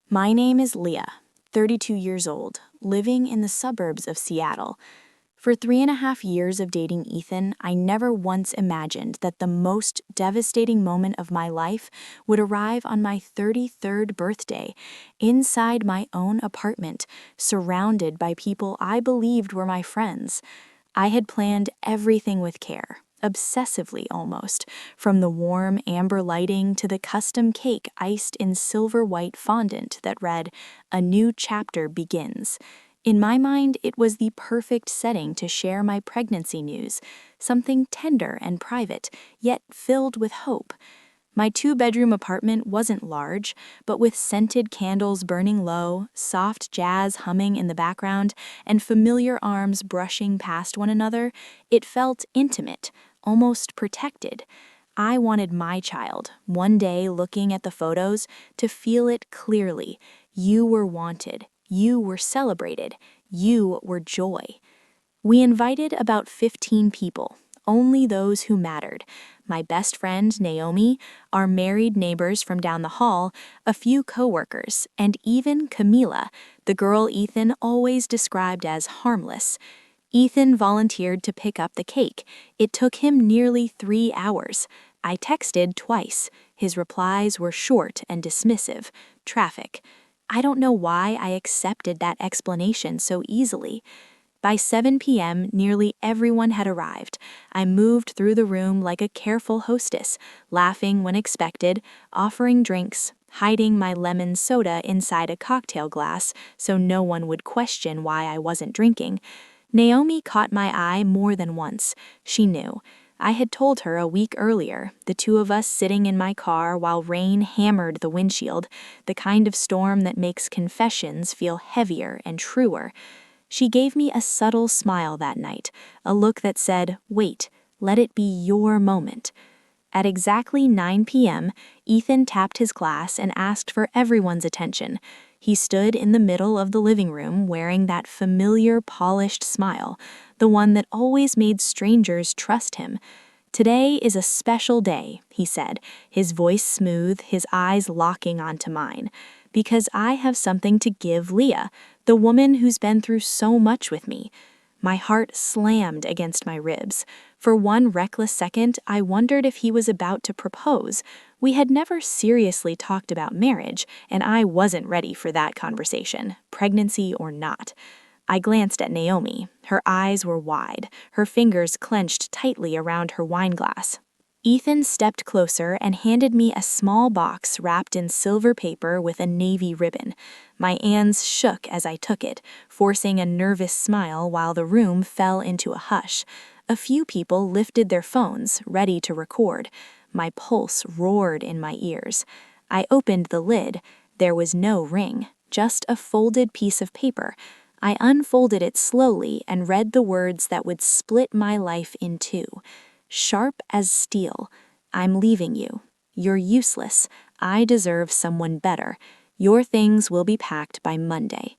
My name is Leah, 32 years old, living in the suburbs of Seattle. For 3.5 years of dating Ethan, I never once imagined that the most devastating moment of my life would arrive on my 33rd birthday, inside my own apartment, surrounded by people I believed were my friends. I had planned everything with care, obsessively almost, from the warm amber lighting to the custom cake iced in silver white fondant that read, "A new chapter begins." In my mind, it was the perfect setting to share my pregnancy news, something tender and private, yet filled with hope. My two-bedroom apartment wasn't large, but with scented candles burning low, soft jazz humming in the background, and familiar arms brushing past one another, it felt intimate, almost protected. I wanted my child, one day looking at the photos, to feel it clearly. You were wanted. You were celebrated. You were joy. We invited about 15 people, only those who mattered. My best friend, Naomi, our married neighbors from down the hall, a few coworkers, and even Camila, the girl Ethan always described as harmless. Ethan volunteered to pick up the cake. It took him nearly 3 hours. I texted twice. His replies were short and dismissive. Traffic. I don't know why I accepted that explanation so easily. By 7 p.m., nearly everyone had arrived. I moved through the room like a careful hostess, laughing when expected, offering drinks, hiding my lemon soda inside a cocktail glass so no one would question why I wasn't drinking. Naomi caught my eye more than once. She knew. I had told her a week earlier, the two of us sitting in my car while rain hammered the windshield, the kind of storm that makes confessions feel heavier and truer. She gave me a subtle smile that night, a look that said, "Wait, let it be your moment." At exactly 9 p.m., Ethan tapped his glass and asked for everyone's attention. He stood in the middle of the living room wearing that familiar polished smile, the one that always made strangers trust him. "Today is a special day," he said, his voice smooth, his eyes locking onto mine, "because I have something to give Leah, the woman who's been through so much with me." My heart slammed against my ribs. For one reckless second, I wondered if he was about to propose. We had never seriously talked about marriage, and I wasn't ready for that conversation, pregnancy or not. I glanced at Naomi. Her eyes were wide, her fingers clenched tightly around her wine glass. Ethan stepped closer and handed me a small box wrapped in silver paper with a navy ribbon. My hands shook as I took it, forcing a nervous smile while the room fell into a hush. A few people lifted their phones, ready to record. My pulse roared in my ears. I opened the lid. There was no ring, just a folded piece of paper. I unfolded it slowly and read the words that would split my life in two. Sharp as steel. "I'm leaving you. You're useless. I deserve someone better. Your things will be packed by Monday."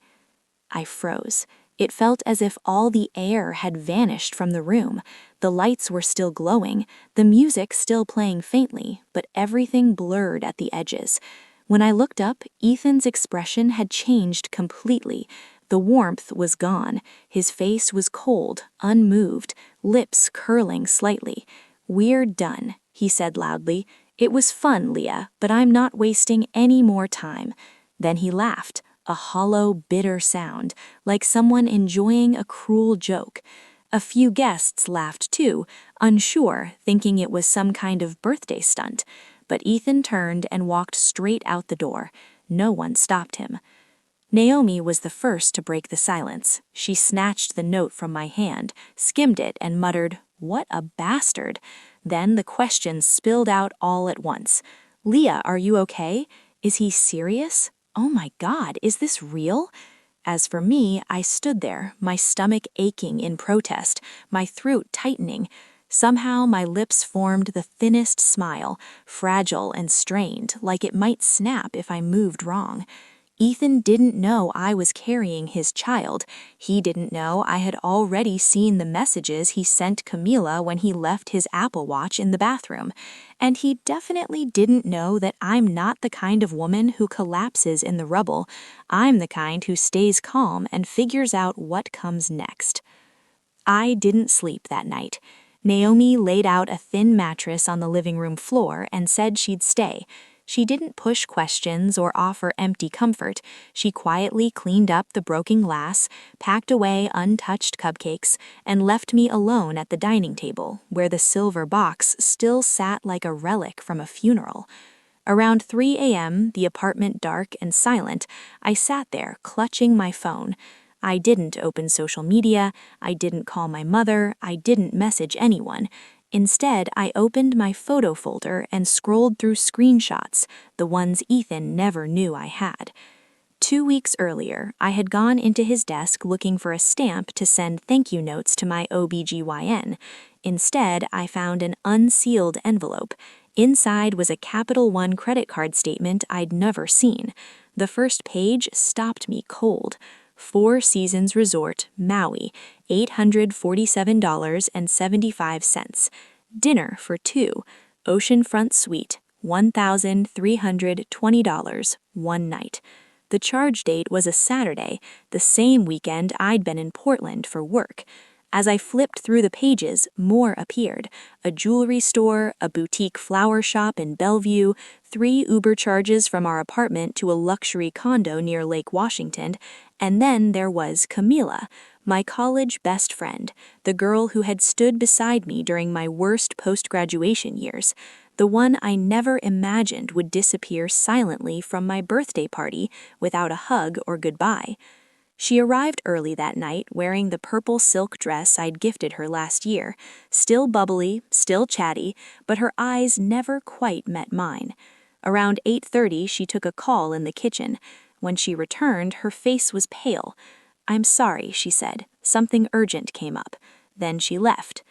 I froze. It felt as if all the air had vanished from the room. The lights were still glowing, the music still playing faintly, but everything blurred at the edges. When I looked up, Ethan's expression had changed completely. The warmth was gone. His face was cold, unmoved, lips curling slightly. "We're done," he said loudly. "It was fun, Leah, but I'm not wasting any more time." Then he laughed, a hollow, bitter sound, like someone enjoying a cruel joke. A few guests laughed too, unsure, thinking it was some kind of birthday stunt. But Ethan turned and walked straight out the door. No one stopped him. Naomi was the first to break the silence. She snatched the note from my hand, skimmed it, and muttered, "What a bastard." Then the questions spilled out all at once. "Leah, are you okay? Is he serious? Oh my God, is this real?" As for me, I stood there, my stomach aching in protest, my throat tightening. Somehow my lips formed the thinnest smile, fragile and strained, like it might snap if I moved wrong. Ethan didn't know I was carrying his child. He didn't know I had already seen the messages he sent Camila when he left his Apple Watch in the bathroom. And he definitely didn't know that I'm not the kind of woman who collapses in the rubble. I'm the kind who stays calm and figures out what comes next. I didn't sleep that night. Naomi laid out a thin mattress on the living room floor and said she'd stay. She didn't push questions or offer empty comfort. She quietly cleaned up the broken glass, packed away untouched cupcakes, and left me alone at the dining table, where the silver box still sat like a relic from a funeral. Around 3 a.m., the apartment dark and silent, I sat there clutching my phone. I didn't open social media, I didn't call my mother, I didn't message anyone. Instead, I opened my photo folder and scrolled through screenshots, the ones Ethan never knew I had. 2 weeks earlier, I had gone into his desk looking for a stamp to send thank you notes to my OBGYN. Instead, I found an unsealed envelope. Inside was a Capital One credit card statement I'd never seen. The first page stopped me cold. Four Seasons Resort, Maui, $847.75. Dinner for two, oceanfront suite, $1,320, one night. The charge date was a Saturday, the same weekend I'd been in Portland for work. As I flipped through the pages, more appeared. A jewelry store, a boutique flower shop in Bellevue, 3 Uber charges from our apartment to a luxury condo near Lake Washington, and then there was Camila, my college best friend, the girl who had stood beside me during my worst post-graduation years, the one I never imagined would disappear silently from my birthday party without a hug or goodbye. She arrived early that night wearing the purple silk dress I'd gifted her last year, still bubbly, still chatty, but her eyes never quite met mine. Around 8:30, she took a call in the kitchen. When she returned, her face was pale. "I'm sorry," she said. "Something urgent came up." Then she left.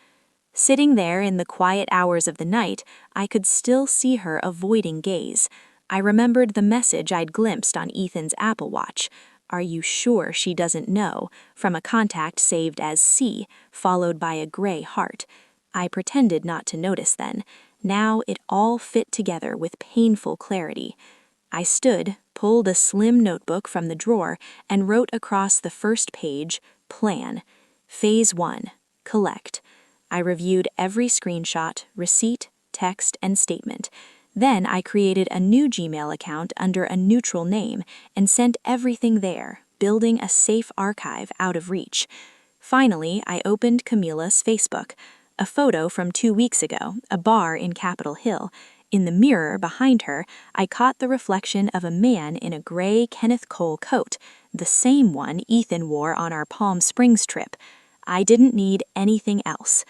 Sitting there in the quiet hours of the night, I could still see her avoiding gaze. I remembered the message I'd glimpsed on Ethan's Apple Watch. "Are you sure she doesn't know?" from a contact saved as C, followed by a gray heart. I pretended not to notice then. Now it all fit together with painful clarity. I stood, pulled a slim notebook from the drawer, and wrote across the first page, Plan. Phase 1, Collect. I reviewed every screenshot, receipt, text, and statement. Then I created a new Gmail account under a neutral name and sent everything there, building a safe archive out of reach. Finally, I opened Camila's Facebook. A photo from 2 weeks ago, a bar in Capitol Hill. In the mirror behind her, I caught the reflection of a man in a gray Kenneth Cole coat, the same one Ethan wore on our Palm Springs trip. I didn't need anything else.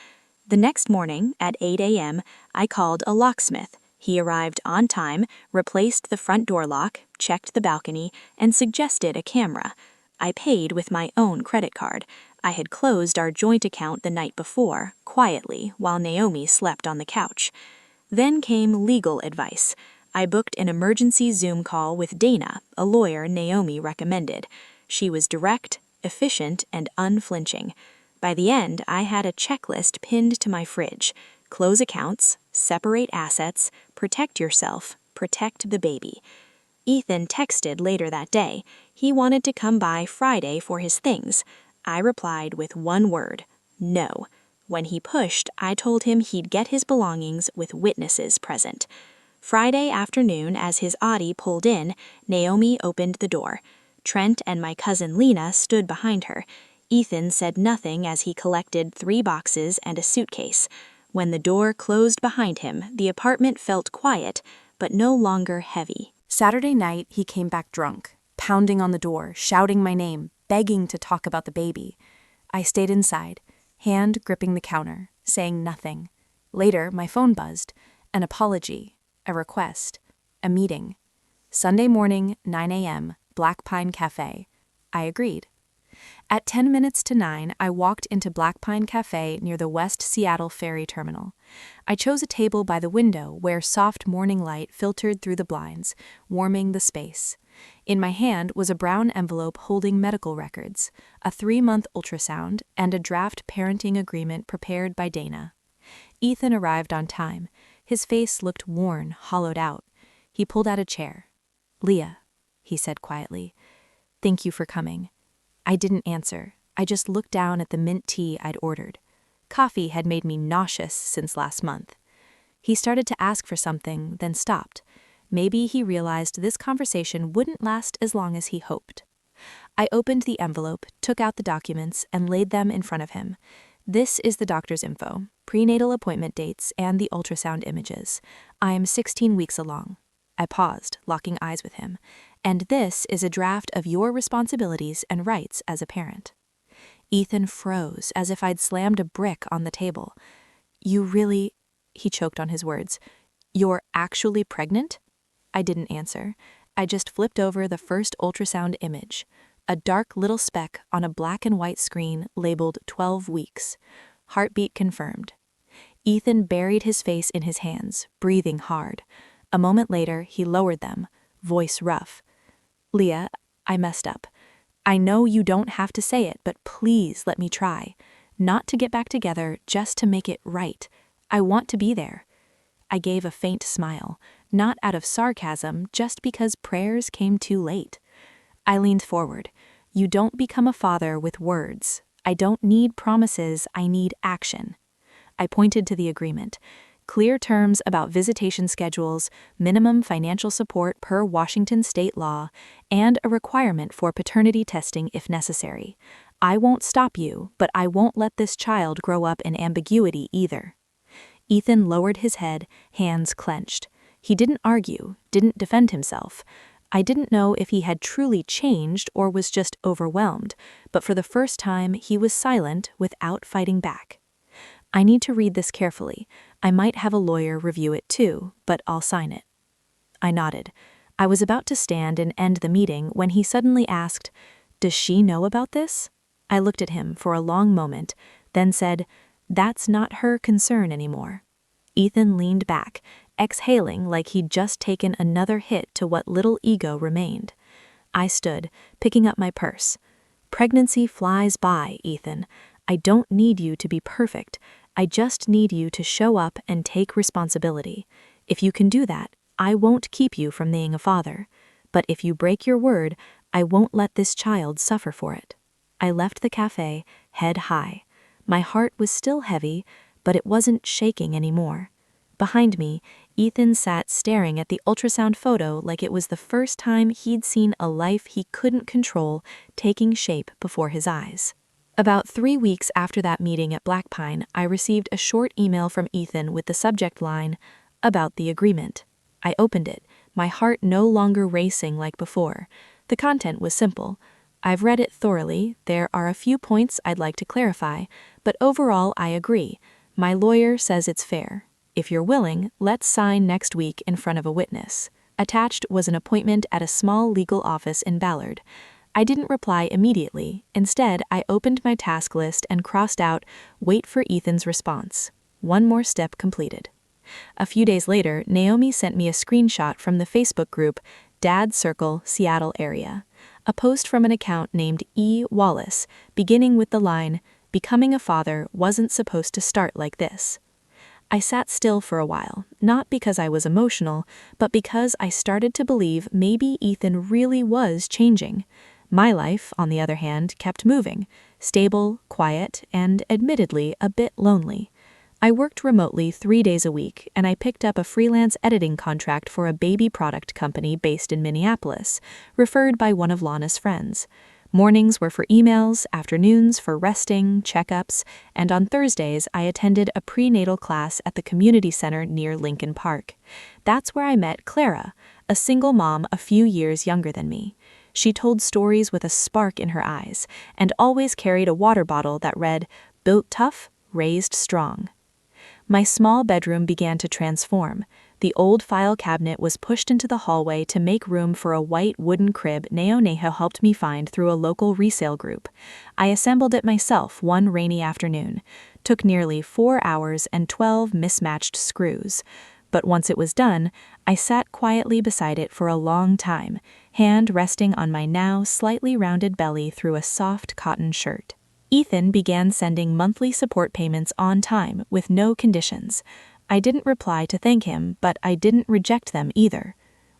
The next morning, at 8 a.m., I called a locksmith. He arrived on time, replaced the front door lock, checked the balcony, and suggested a camera. I paid with my own credit card. I had closed our joint account the night before, quietly, while Naomi slept on the couch. Then came legal advice. I booked an emergency Zoom call with Dana, a lawyer Naomi recommended. She was direct, efficient, and unflinching. By the end, I had a checklist pinned to my fridge. Close accounts, separate assets, protect yourself, protect the baby. Ethan texted later that day. He wanted to come by Friday for his things. I replied with one word, no. When he pushed, I told him he'd get his belongings with witnesses present. Friday afternoon, as his Audi pulled in, Naomi opened the door. Trent and my cousin Lena stood behind her. Ethan said nothing as he collected 3 boxes and a suitcase. When the door closed behind him, the apartment felt quiet, but no longer heavy. Saturday night, he came back drunk, pounding on the door, shouting my name, begging to talk about the baby. I stayed inside, hand gripping the counter, saying nothing. Later, my phone buzzed. An apology, a request, a meeting. Sunday morning, 9 a.m., Black Pine Cafe. I agreed. At 10 minutes to 9, I walked into Black Pine Cafe near the West Seattle Ferry Terminal. I chose a table by the window where soft morning light filtered through the blinds, warming the space. In my hand was a brown envelope holding medical records, a 3-month ultrasound, and a draft parenting agreement prepared by Dana. Ethan arrived on time. His face looked worn, hollowed out. He pulled out a chair. "Leah," he said quietly, "thank you for coming." I didn't answer. I just looked down at the mint tea I'd ordered. Coffee had made me nauseous since last month. He started to ask for something, then stopped. Maybe he realized this conversation wouldn't last as long as he hoped. I opened the envelope, took out the documents, and laid them in front of him. This is the doctor's info, prenatal appointment dates, and the ultrasound images. I am 16 weeks along. I paused, locking eyes with him. And this is a draft of your responsibilities and rights as a parent. Ethan froze, as if I'd slammed a brick on the table. "You really," he choked on his words, "you're actually pregnant?" I didn't answer. I just flipped over the first ultrasound image, a dark little speck on a black and white screen labeled 12 weeks. Heartbeat confirmed. Ethan buried his face in his hands, breathing hard. A moment later, he lowered them, voice rough. "Leah, I messed up. I know you don't have to say it, but please let me try. Not to get back together, just to make it right. I want to be there." I gave a faint smile, not out of sarcasm, just because prayers came too late. I leaned forward. "You don't become a father with words. I don't need promises, I need action." I pointed to the agreement. Clear terms about visitation schedules, minimum financial support per Washington state law, and a requirement for paternity testing if necessary. I won't stop you, but I won't let this child grow up in ambiguity either. Ethan lowered his head, hands clenched. He didn't argue, didn't defend himself. I didn't know if he had truly changed or was just overwhelmed, but for the first time he was silent without fighting back. "I need to read this carefully. I might have a lawyer review it too, but I'll sign it." I nodded. I was about to stand and end the meeting when he suddenly asked, "Does she know about this?" I looked at him for a long moment, then said, "That's not her concern anymore." Ethan leaned back, exhaling like he'd just taken another hit to what little ego remained. I stood, picking up my purse. "Pregnancy flies by, Ethan. I don't need you to be perfect. I just need you to show up and take responsibility. If you can do that, I won't keep you from being a father. But if you break your word, I won't let this child suffer for it." I left the cafe, head high. My heart was still heavy, but it wasn't shaking anymore. Behind me, Ethan sat staring at the ultrasound photo like it was the first time he'd seen a life he couldn't control taking shape before his eyes. About 3 weeks after that meeting at Black Pine, I received a short email from Ethan with the subject line, "About the agreement." I opened it, my heart no longer racing like before. The content was simple. "I've read it thoroughly. There are a few points I'd like to clarify, but overall I agree. My lawyer says it's fair. If you're willing, let's sign next week in front of a witness." Attached was an appointment at a small legal office in Ballard. I didn't reply immediately. Instead, I opened my task list and crossed out, "Wait for Ethan's response." One more step completed. A few days later, Naomi sent me a screenshot from the Facebook group Dad Circle, Seattle area. A post from an account named E. Wallace, beginning with the line, "Becoming a father wasn't supposed to start like this." I sat still for a while, not because I was emotional, but because I started to believe maybe Ethan really was changing. My life, on the other hand, kept moving, stable, quiet, and admittedly a bit lonely. I worked remotely 3 days a week, and I picked up a freelance editing contract for a baby product company based in Minneapolis, referred by one of Lana's friends. Mornings were for emails, afternoons for resting, checkups, and on Thursdays I attended a prenatal class at the community center near Lincoln Park. That's where I met Clara, a single mom a few years younger than me. She told stories with a spark in her eyes, and always carried a water bottle that read, "Built tough, raised strong." My small bedroom began to transform. The old file cabinet was pushed into the hallway to make room for a white wooden crib Neho helped me find through a local resale group. I assembled it myself one rainy afternoon. Took nearly 4 hours and 12 mismatched screws. But once it was done, I sat quietly beside it for a long time, hand resting on my now slightly rounded belly through a soft cotton shirt. Ethan began sending monthly support payments on time with no conditions. I didn't reply to thank him, but I didn't reject them either.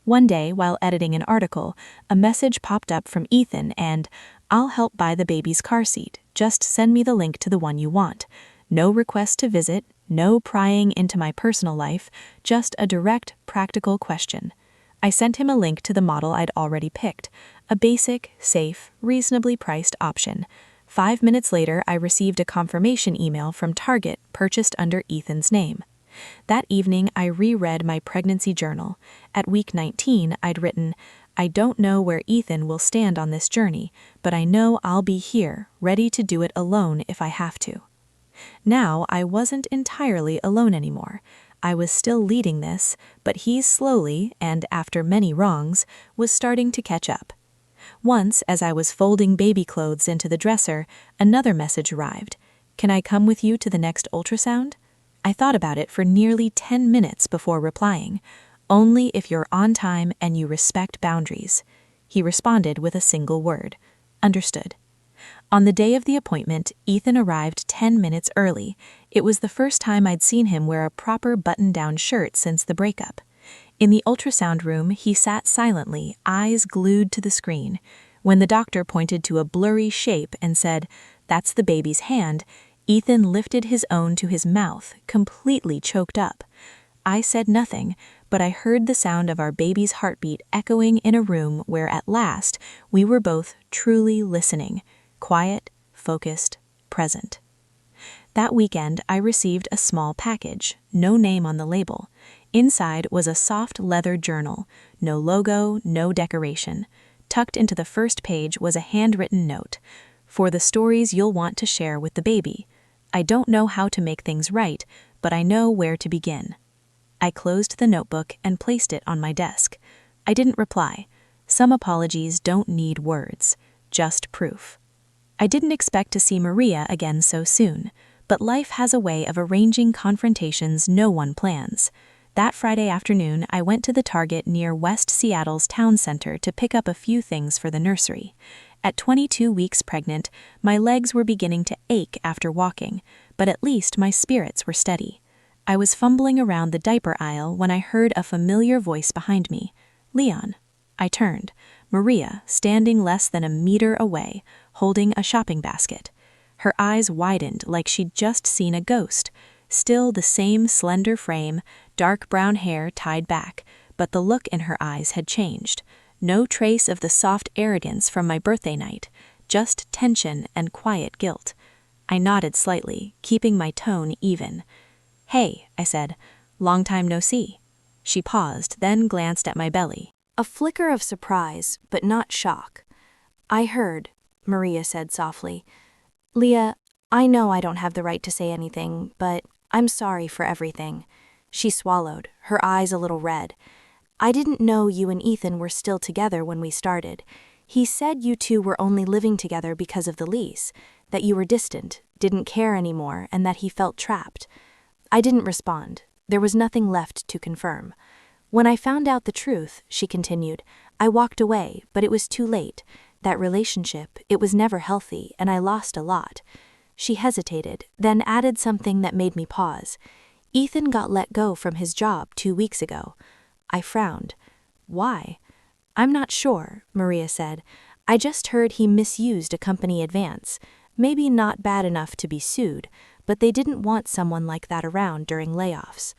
One day, while editing an article, a message popped up from Ethan and, "I'll help buy the baby's car seat. Just send me the link to the one you want. No request to visit, no prying into my personal life, just a direct, practical question." I sent him a link to the model I'd already picked, a basic, safe, reasonably priced option. 5 minutes later, I received a confirmation email from Target purchased under Ethan's name. That evening, I reread my pregnancy journal. At week 19, I'd written, "I don't know where Ethan will stand on this journey, but I know I'll be here, ready to do it alone if I have to." Now, I wasn't entirely alone anymore. I was still leading this, but he slowly, and after many wrongs, was starting to catch up. Once, as I was folding baby clothes into the dresser, another message arrived. "Can I come with you to the next ultrasound?" I thought about it for nearly 10 minutes before replying. "Only if you're on time and you respect boundaries." He responded with a single word. "Understood." On the day of the appointment, Ethan arrived 10 minutes early. It was the first time I'd seen him wear a proper button-down shirt since the breakup. In the ultrasound room, he sat silently, eyes glued to the screen. When the doctor pointed to a blurry shape and said, "That's the baby's hand," Ethan lifted his own to his mouth, completely choked up. I said nothing, but I heard the sound of our baby's heartbeat echoing in a room where at last we were both truly listening, quiet, focused, present. That weekend, I received a small package, no name on the label. Inside was a soft leather journal, no logo, no decoration. Tucked into the first page was a handwritten note, "For the stories you'll want to share with the baby. I don't know how to make things right, but I know where to begin." I closed the notebook and placed it on my desk. I didn't reply. Some apologies don't need words, just proof. I didn't expect to see Maria again so soon, but life has a way of arranging confrontations no one plans. That Friday afternoon, I went to the Target near West Seattle's town center to pick up a few things for the nursery. At 22 weeks pregnant, my legs were beginning to ache after walking, but at least my spirits were steady. I was fumbling around the diaper aisle when I heard a familiar voice behind me. "Leon." I turned. Maria, standing less than a meter away, holding a shopping basket. Her eyes widened like she'd just seen a ghost. Still the same slender frame, dark brown hair tied back, but the look in her eyes had changed. No trace of the soft arrogance from my birthday night, just tension and quiet guilt. I nodded slightly, keeping my tone even. "Hey," I said, "long time no see." She paused, then glanced at my belly. A flicker of surprise, but not shock. "I heard," Maria said softly. "Leah, I know I don't have the right to say anything, but I'm sorry for everything." She swallowed, her eyes a little red. "I didn't know you and Ethan were still together when we started. He said you two were only living together because of the lease, that you were distant, didn't care anymore, and that he felt trapped." I didn't respond. There was nothing left to confirm. "When I found out the truth," she continued, "I walked away, but it was too late. That relationship, it was never healthy, and I lost a lot." She hesitated, then added something that made me pause. "Ethan got let go from his job 2 weeks ago." I frowned. "Why?" "I'm not sure," Maria said. "I just heard he misused a company advance. Maybe not bad enough to be sued, but they didn't want someone like that around during layoffs."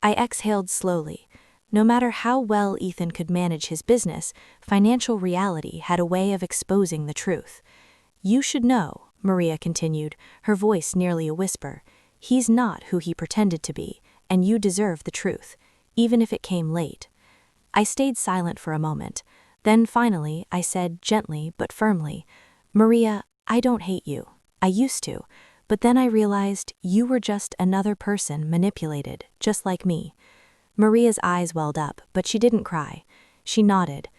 I exhaled slowly. No matter how well Ethan could manage his business, financial reality had a way of exposing the truth. "You should know," Maria continued, her voice nearly a whisper. "He's not who he pretended to be, and you deserve the truth, even if it came late." I stayed silent for a moment. Then finally, I said gently but firmly, "Maria, I don't hate you. I used to, but then I realized you were just another person manipulated, just like me." Maria's eyes welled up, but she didn't cry. She nodded.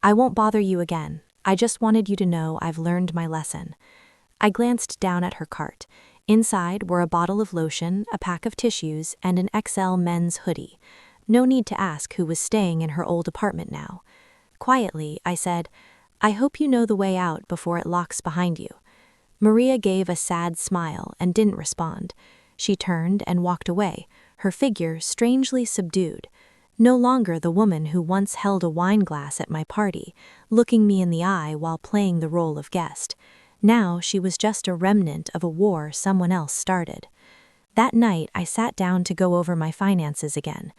"I won't bother you again. I just wanted you to know I've learned my lesson." I glanced down at her cart. Inside were a bottle of lotion, a pack of tissues, and an XL men's hoodie. No need to ask who was staying in her old apartment now. Quietly, I said, "I hope you know the way out before it locks behind you." Maria gave a sad smile and didn't respond. She turned and walked away, her figure strangely subdued. No longer the woman who once held a wine glass at my party, looking me in the eye while playing the role of guest. Now she was just a remnant of a war someone else started. That night, I sat down to go over my finances again.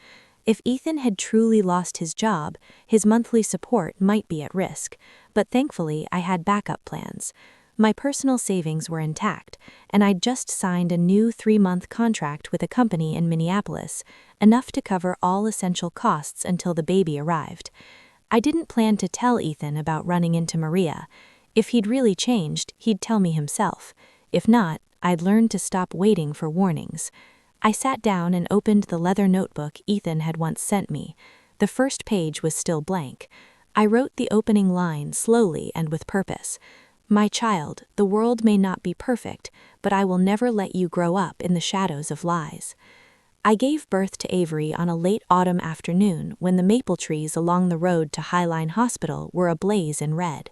If Ethan had truly lost his job, his monthly support might be at risk, but thankfully I had backup plans. My personal savings were intact, and I'd just signed a new 3-month contract with a company in Minneapolis, enough to cover all essential costs until the baby arrived. I didn't plan to tell Ethan about running into Maria. If he'd really changed, he'd tell me himself. If not, I'd learned to stop waiting for warnings. I sat down and opened the leather notebook Ethan had once sent me. The first page was still blank. I wrote the opening line slowly and with purpose. "My child, the world may not be perfect, but I will never let you grow up in the shadows of lies." I gave birth to Avery on a late autumn afternoon when the maple trees along the road to Highline Hospital were ablaze in red.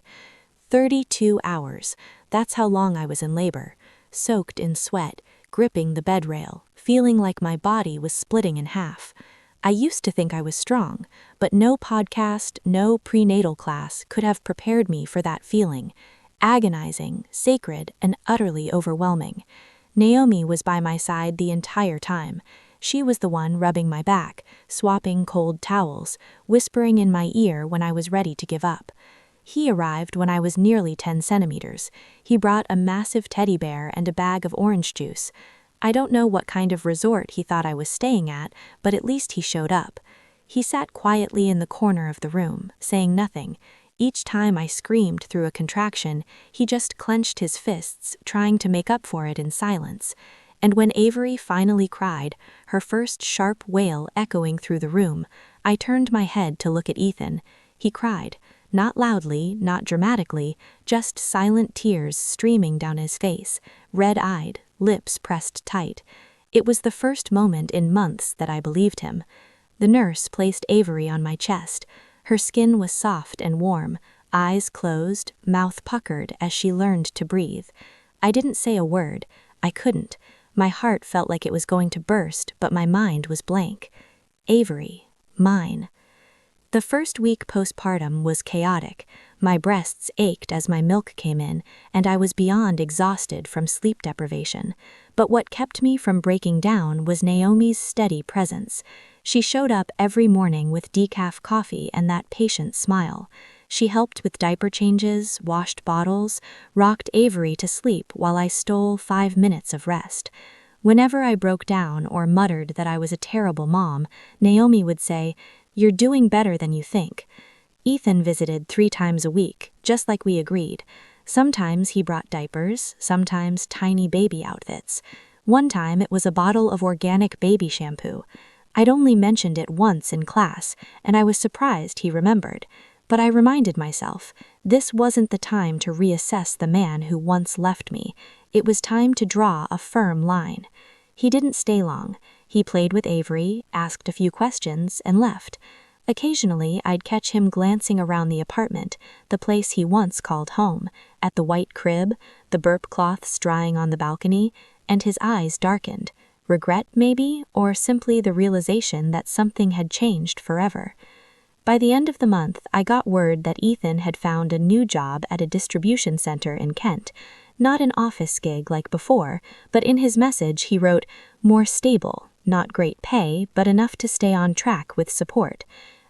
32 hours, that's how long I was in labor, soaked in sweat, gripping the bed rail, feeling like my body was splitting in half. I used to think I was strong, but no podcast, no prenatal class could have prepared me for that feeling. Agonizing, sacred, and utterly overwhelming. Naomi was by my side the entire time. She was the one rubbing my back, swapping cold towels, whispering in my ear when I was ready to give up. He arrived when I was nearly 10 centimeters. He brought a massive teddy bear and a bag of orange juice. I don't know what kind of resort he thought I was staying at, but at least he showed up. He sat quietly in the corner of the room, saying nothing. Each time I screamed through a contraction, he just clenched his fists, trying to make up for it in silence. And when Avery finally cried, her first sharp wail echoing through the room, I turned my head to look at Ethan. He cried, not loudly, not dramatically, just silent tears streaming down his face, red-eyed, lips pressed tight. It was the first moment in months that I believed him. The nurse placed Avery on my chest. Her skin was soft and warm, eyes closed, mouth puckered as she learned to breathe. I didn't say a word. I couldn't. My heart felt like it was going to burst, but my mind was blank. Avery, mine. The first week postpartum was chaotic. My breasts ached as my milk came in, and I was beyond exhausted from sleep deprivation. But what kept me from breaking down was Naomi's steady presence. She showed up every morning with decaf coffee and that patient smile. She helped with diaper changes, washed bottles, rocked Avery to sleep while I stole 5 minutes of rest. Whenever I broke down or muttered that I was a terrible mom, Naomi would say, "You're doing better than you think." Ethan visited 3 times a week, just like we agreed. Sometimes he brought diapers, sometimes tiny baby outfits. One time it was a bottle of organic baby shampoo. I'd only mentioned it once in class, and I was surprised he remembered. But I reminded myself, this wasn't the time to reassess the man who once left me. It was time to draw a firm line. He didn't stay long. He played with Avery, asked a few questions, and left. Occasionally, I'd catch him glancing around the apartment, the place he once called home, at the white crib, the burp cloths drying on the balcony, and his eyes darkened. Regret, maybe, or simply the realization that something had changed forever. By the end of the month, I got word that Ethan had found a new job at a distribution center in Kent. Not an office gig like before, but in his message he wrote, "More stable, not great pay, but enough to stay on track with support."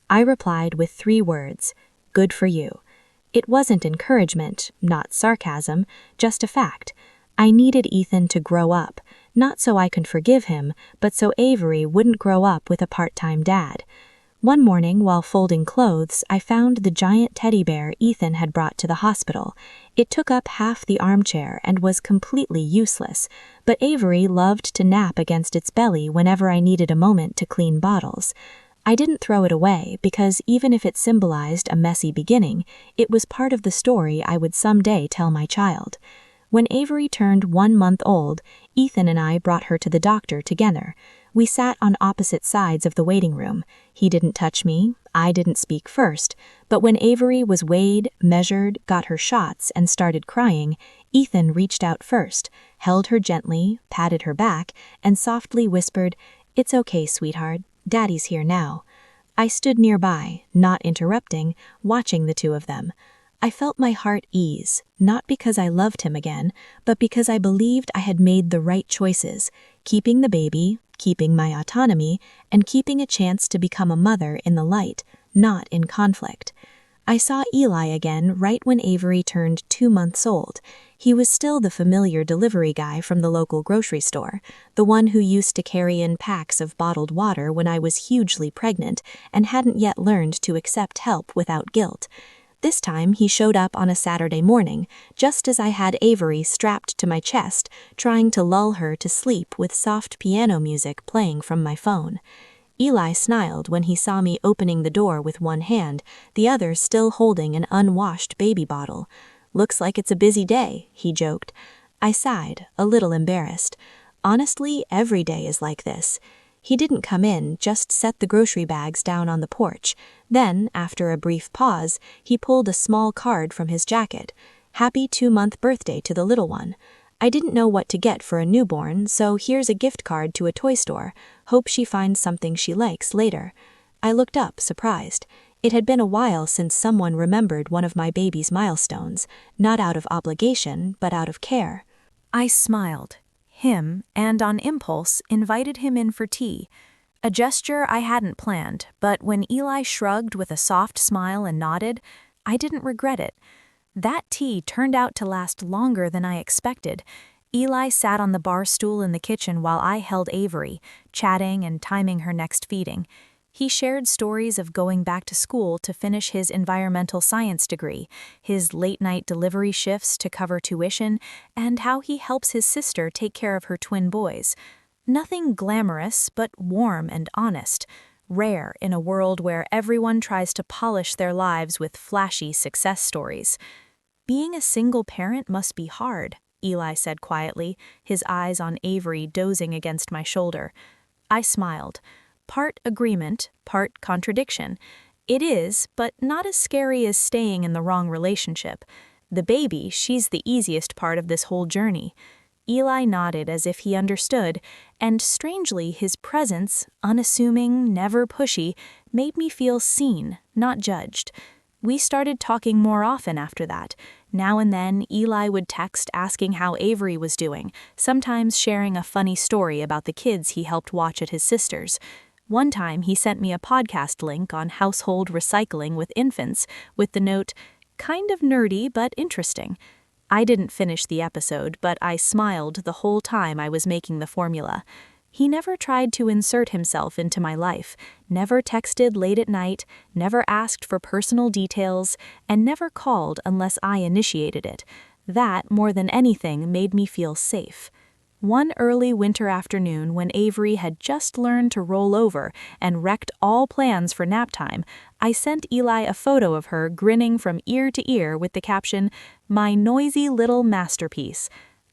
I replied with 3 words, "Good for you." It wasn't encouragement, not sarcasm, just a fact. I needed Ethan to grow up, not so I could forgive him, but so Avery wouldn't grow up with a part-time dad. One morning, while folding clothes, I found the giant teddy bear Ethan had brought to the hospital. It took up half the armchair and was completely useless, but Avery loved to nap against its belly whenever I needed a moment to clean bottles. I didn't throw it away because even if it symbolized a messy beginning, it was part of the story I would someday tell my child. When Avery turned 1 month old, Ethan and I brought her to the doctor together. We sat on opposite sides of the waiting room. He didn't touch me, I didn't speak first, but when Avery was weighed, measured, got her shots, and started crying, Ethan reached out first, held her gently, patted her back, and softly whispered, "It's okay, sweetheart. Daddy's here now." I stood nearby, not interrupting, watching the two of them. I felt my heart ease, not because I loved him again, but because I believed I had made the right choices, keeping the baby, keeping my autonomy, and keeping a chance to become a mother in the light, not in conflict. I saw Eli again right when Avery turned 2 months old. He was still the familiar delivery guy from the local grocery store, the one who used to carry in packs of bottled water when I was hugely pregnant and hadn't yet learned to accept help without guilt. This time he showed up on a Saturday morning, just as I had Avery strapped to my chest, trying to lull her to sleep with soft piano music playing from my phone. Eli smiled when he saw me opening the door with one hand, the other still holding an unwashed baby bottle. "Looks like it's a busy day," he joked. I sighed, a little embarrassed. Honestly, every day is like this. He didn't come in, just set the grocery bags down on the porch. Then, after a brief pause, he pulled a small card from his jacket. "Happy 2-month birthday to the little one. I didn't know what to get for a newborn, so here's a gift card to a toy store. Hope she finds something she likes later." I looked up, surprised. It had been a while since someone remembered one of my baby's milestones, not out of obligation, but out of care. I smiled. And on impulse, invited him in for tea. A gesture I hadn't planned, but when Eli shrugged with a soft smile and nodded, I didn't regret it. That tea turned out to last longer than I expected. Eli sat on the bar stool in the kitchen while I held Avery, chatting and timing her next feeding. He shared stories of going back to school to finish his environmental science degree, his late-night delivery shifts to cover tuition, and how he helps his sister take care of her twin boys. Nothing glamorous, but warm and honest, rare in a world where everyone tries to polish their lives with flashy success stories. "Being a single parent must be hard," Eli said quietly, his eyes on Avery dozing against my shoulder. I smiled. Part agreement, part contradiction. It is, but not as scary as staying in the wrong relationship. The baby, she's the easiest part of this whole journey. Eli nodded as if he understood, and strangely his presence, unassuming, never pushy, made me feel seen, not judged. We started talking more often after that. Now and then, Eli would text asking how Avery was doing, sometimes sharing a funny story about the kids he helped watch at his sister's. One time, he sent me a podcast link on household recycling with infants, with the note, "Kind of nerdy, but interesting." I didn't finish the episode, but I smiled the whole time I was making the formula. He never tried to insert himself into my life, never texted late at night, never asked for personal details, and never called unless I initiated it. That, more than anything, made me feel safe. One early winter afternoon when Avery had just learned to roll over and wrecked all plans for nap time, I sent Eli a photo of her grinning from ear to ear with the caption, "My noisy little masterpiece."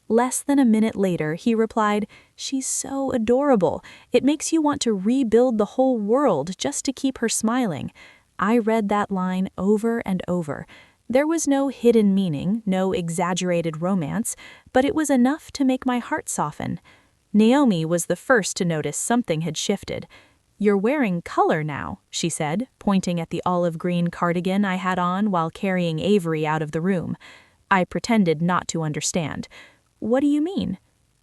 Less than a minute later, he replied, "She's so adorable. It makes you want to rebuild the whole world just to keep her smiling." I read that line over and over. There was no hidden meaning, no exaggerated romance, but it was enough to make my heart soften. Naomi was the first to notice something had shifted. "You're wearing color now," she said, pointing at the olive green cardigan I had on while carrying Avery out of the room. I pretended not to understand. "What do you mean?"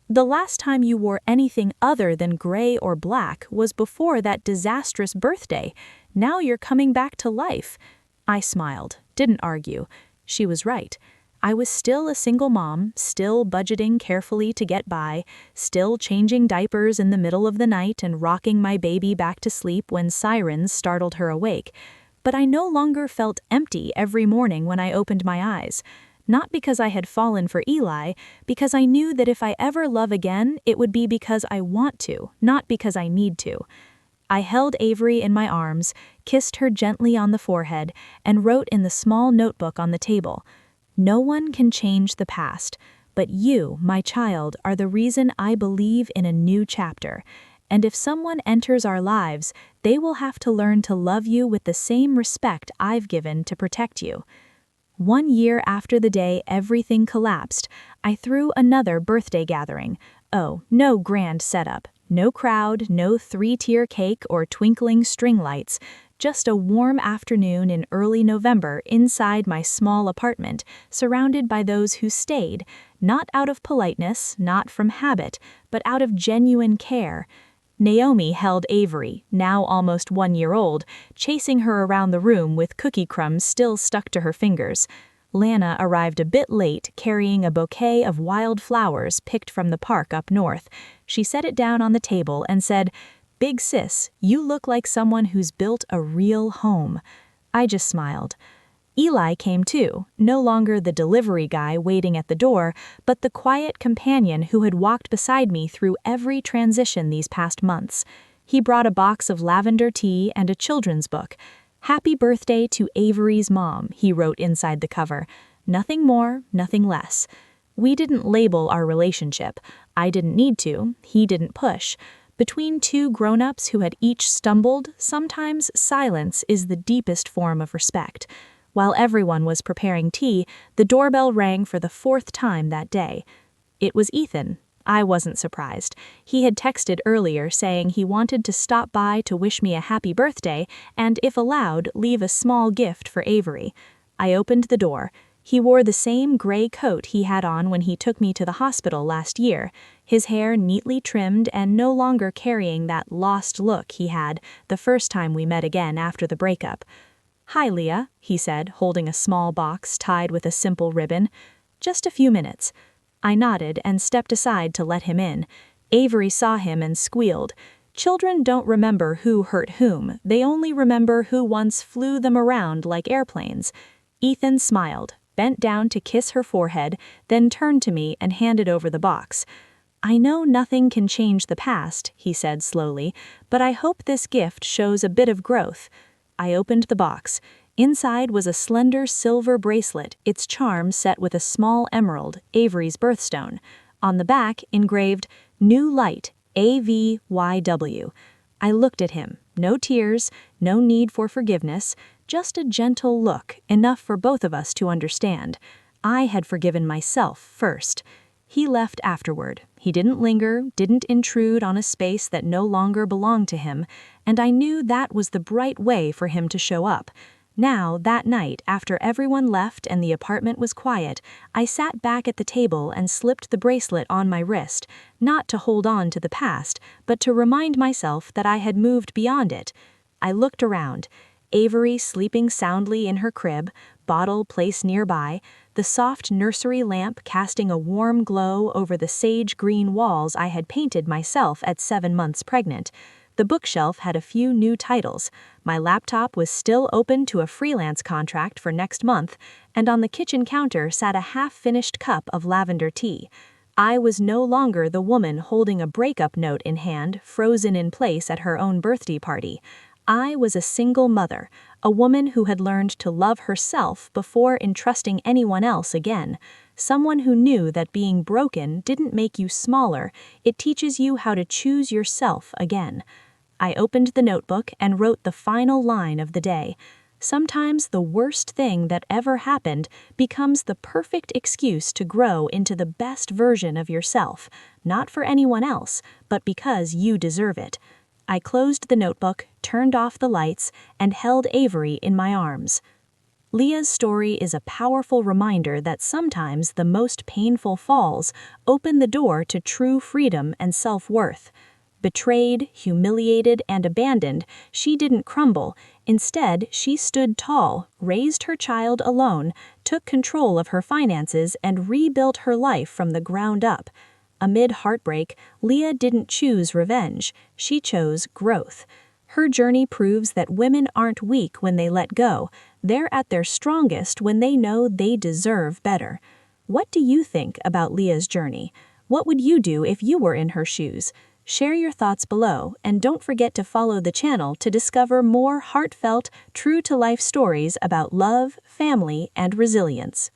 "The last time you wore anything other than gray or black was before that disastrous birthday. Now you're coming back to life." I smiled, didn't argue. She was right. I was still a single mom, still budgeting carefully to get by, still changing diapers in the middle of the night and rocking my baby back to sleep when sirens startled her awake. But I no longer felt empty every morning when I opened my eyes. Not because I had fallen for Eli, because I knew that if I ever love again, it would be because I want to, not because I need to. I held Avery in my arms, kissed her gently on the forehead, and wrote in the small notebook on the table, "No one can change the past, But you, my child, are the reason I believe in a new chapter. And if someone enters our lives, they will have to learn to love you with the same respect I've given to protect you." 1 year after the day everything collapsed, I threw another birthday gathering. Oh, no grand setup, no crowd, no 3-tier cake or twinkling string lights, just a warm afternoon in early November inside my small apartment, surrounded by those who stayed, not out of politeness, not from habit, but out of genuine care. Naomi held Avery, now almost 1 year old, chasing her around the room with cookie crumbs still stuck to her fingers. Lana arrived a bit late, carrying a bouquet of wild flowers picked from the park up north. She set it down on the table and said, "Big sis, you look like someone who's built a real home." I just smiled. Eli came too, no longer the delivery guy waiting at the door, but the quiet companion who had walked beside me through every transition these past months. He brought a box of lavender tea and a children's book. "Happy birthday to Avery's mom," he wrote inside the cover. Nothing more, nothing less. We didn't label our relationship. I didn't need to, he didn't push. Between two grown-ups who had each stumbled, sometimes silence is the deepest form of respect. While everyone was preparing tea, the doorbell rang for the 4th time that day. It was Ethan. I wasn't surprised. He had texted earlier saying he wanted to stop by to wish me a happy birthday and, if allowed, leave a small gift for Avery. I opened the door. He wore the same gray coat he had on when he took me to the hospital last year, his hair neatly trimmed and no longer carrying that lost look he had the first time we met again after the breakup. "Hi, Leah," he said, holding a small box tied with a simple ribbon. "Just a few minutes." I nodded and stepped aside to let him in. Avery saw him and squealed. Children don't remember who hurt whom, they only remember who once flew them around like airplanes. Ethan smiled, bent down to kiss her forehead, then turned to me and handed over the box. "I know nothing can change the past," he said slowly, "but I hope this gift shows a bit of growth." I opened the box. Inside was a slender silver bracelet, its charm set with a small emerald, Avery's birthstone. On the back, engraved, "New Light, AVYW." I looked at him. No tears, no need for forgiveness, just a gentle look, enough for both of us to understand. I had forgiven myself first. He left afterward. He didn't linger, didn't intrude on a space that no longer belonged to him, and I knew that was the bright way for him to show up. Now, that night, after everyone left and the apartment was quiet, I sat back at the table and slipped the bracelet on my wrist, not to hold on to the past, but to remind myself that I had moved beyond it. I looked around. Avery sleeping soundly in her crib, bottle placed nearby, the soft nursery lamp casting a warm glow over the sage green walls I had painted myself at 7 months pregnant. The bookshelf had a few new titles. My laptop was still open to a freelance contract for next month, and on the kitchen counter sat a half-finished cup of lavender tea. I was no longer the woman holding a breakup note in hand, frozen in place at her own birthday party. I was a single mother, a woman who had learned to love herself before entrusting anyone else again, someone who knew that being broken didn't make you smaller, it teaches you how to choose yourself again. I opened the notebook and wrote the final line of the day. Sometimes the worst thing that ever happened becomes the perfect excuse to grow into the best version of yourself, not for anyone else, but because you deserve it. I closed the notebook, turned off the lights, and held Avery in my arms. Leah's story is a powerful reminder that sometimes the most painful falls open the door to true freedom and self-worth. Betrayed, humiliated, and abandoned, she didn't crumble. Instead, she stood tall, raised her child alone, took control of her finances, and rebuilt her life from the ground up. Amid heartbreak, Leah didn't choose revenge, she chose growth. Her journey proves that women aren't weak when they let go, they're at their strongest when they know they deserve better. What do you think about Leah's journey? What would you do if you were in her shoes? Share your thoughts below, and don't forget to follow the channel to discover more heartfelt, true-to-life stories about love, family, and resilience.